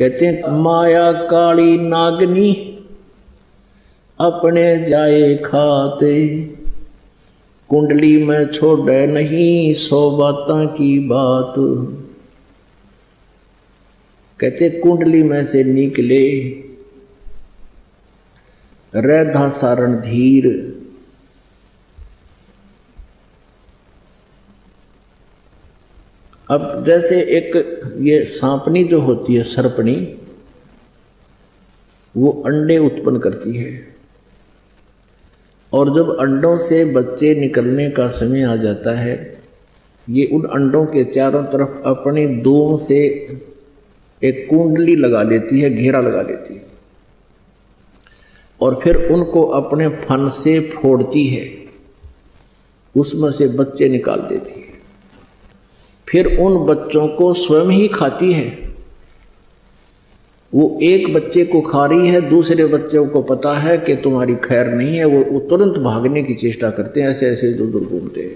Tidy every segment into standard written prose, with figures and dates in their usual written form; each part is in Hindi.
कहते हैं माया काली नागनी अपने जाए खाते, कुंडली में छोड़े नहीं 100 बातों की बात। कहते कुंडली में से निकले रैधा सारण धीर, अब जैसे एक ये सांपनी जो होती है सर्पणी, वो अंडे उत्पन्न करती है और जब अंडों से बच्चे निकलने का समय आ जाता है, ये उन अंडों के चारों तरफ अपनी दूम से एक कुंडली लगा लेती है, घेरा लगा लेती है और फिर उनको अपने फन से फोड़ती है, उसमें से बच्चे निकाल देती है। फिर उन बच्चों को स्वयं ही खाती है। वो एक बच्चे को खा रही है, दूसरे बच्चों को पता है कि तुम्हारी खैर नहीं है, वो तुरंत भागने की चेष्टा करते हैं, ऐसे ऐसे इधर उधर घूमते हैं।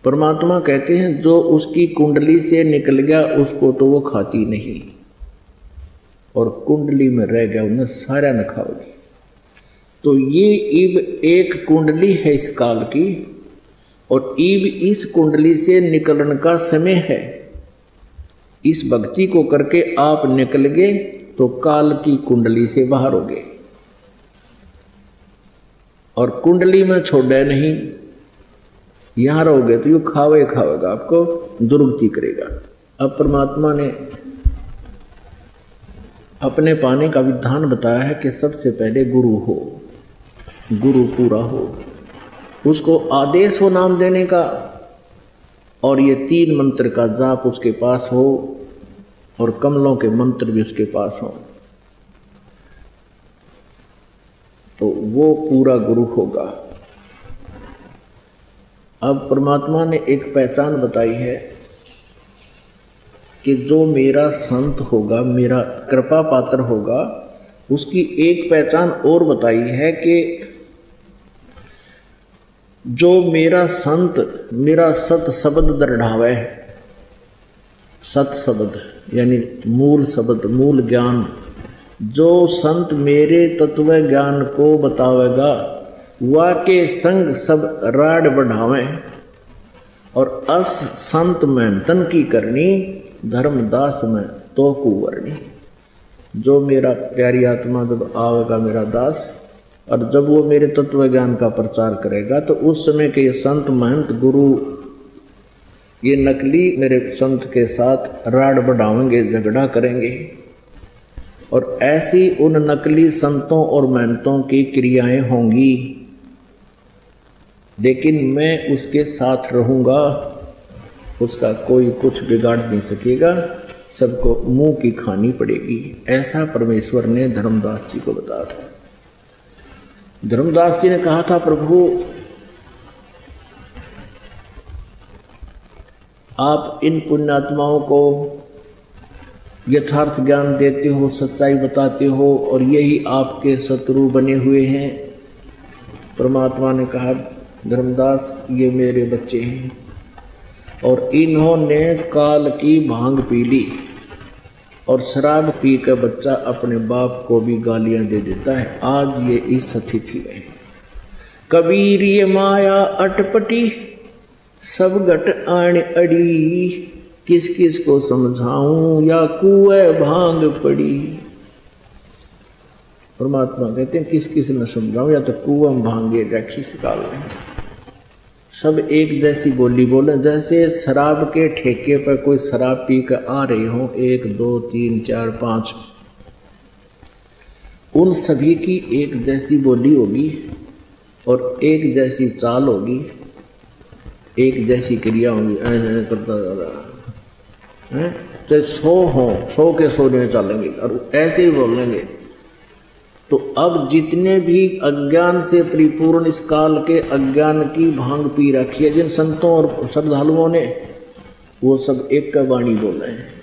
परमात्मा कहते हैं जो उसकी कुंडली से निकल गया उसको तो वो खाती नहीं, और कुंडली में रह गया उन्हें सारा न खाओगी। तो ये ईब एक कुंडली है इस काल की, और ईब इस कुंडली से निकलने का समय है। इस भक्ति को करके आप निकल गए तो काल की कुंडली से बाहर हो गए, और कुंडली में छोड़े नहीं, यहां रहोगे तो यू खावेगा, आपको दुर्गति करेगा। अब परमात्मा ने अपने पाने का विधान बताया है कि सबसे पहले गुरु हो, गुरु पूरा हो, उसको आदेश हो नाम देने का, और ये 3 मंत्र का जाप उसके पास हो, और कमलों के मंत्र भी उसके पास हो, तो वो पूरा गुरु होगा। अब परमात्मा ने एक पहचान बताई है कि जो मेरा संत होगा, मेरा कृपा पात्र होगा, उसकी एक पहचान और बताई है कि जो मेरा संत मेरा सत शब्द दृढ़ावे, सत शब्द यानी मूल शब्द, मूल ज्ञान, जो संत मेरे तत्व ज्ञान को बतावेगा, वा के संग सब राड बढ़ावे, और अस संत मेहनतन की करनी, धर्मदास में तो कुवर्णी। जो मेरा प्यारी आत्मा जब आवेगा मेरा दास, और जब वो मेरे तत्व ज्ञान का प्रचार करेगा, तो उस समय के ये संत महंत गुरु ये नकली मेरे संत के साथ राड बढ़ाएंगे, झगड़ा करेंगे, और ऐसी उन नकली संतों और महंतों की क्रियाएं होंगी, लेकिन मैं उसके साथ रहूँगा, उसका कोई कुछ बिगाड़ नहीं सकेगा, सबको मुंह की खानी पड़ेगी। ऐसा परमेश्वर ने धर्मदास जी को बताया था। धर्मदास जी ने कहा था, प्रभु आप इन पुण्यात्माओं को यथार्थ ज्ञान देते हो, सच्चाई बताते हो, और यही आपके शत्रु बने हुए हैं। परमात्मा ने कहा, धर्मदास ये मेरे बच्चे हैं, और इन्होंने काल की भांग पी ली, और शराब पी कर बच्चा अपने बाप को भी गालियां दे देता है। आज ये इस स्थिति में। कबीर ये माया अटपटी, सब घट आण अड़ी, किस किस को समझाऊं या कुएं भांग पड़ी। परमात्मा कहते हैं किस किस में समझाऊं, या तो कुएं भांगे रखी सिकाल रहे। सब एक जैसी बोली बोले, जैसे शराब के ठेके पर कोई शराब पी कर आ रहे हो, 1 2 3 4 5, उन सभी की एक जैसी बोली होगी, और एक जैसी चाल होगी, एक जैसी क्रिया होगी, ऐसे करता जा रहा है, चाहे 100 हो, 100 के 100 में चलेंगे और ऐसे ही बोलेंगे। तो अब जितने भी अज्ञान से परिपूर्ण इस काल के अज्ञान की भांग पी रखी है जिन संतों और श्रद्धालुओं ने, वो सब एक का वाणी बोल रहे हैं।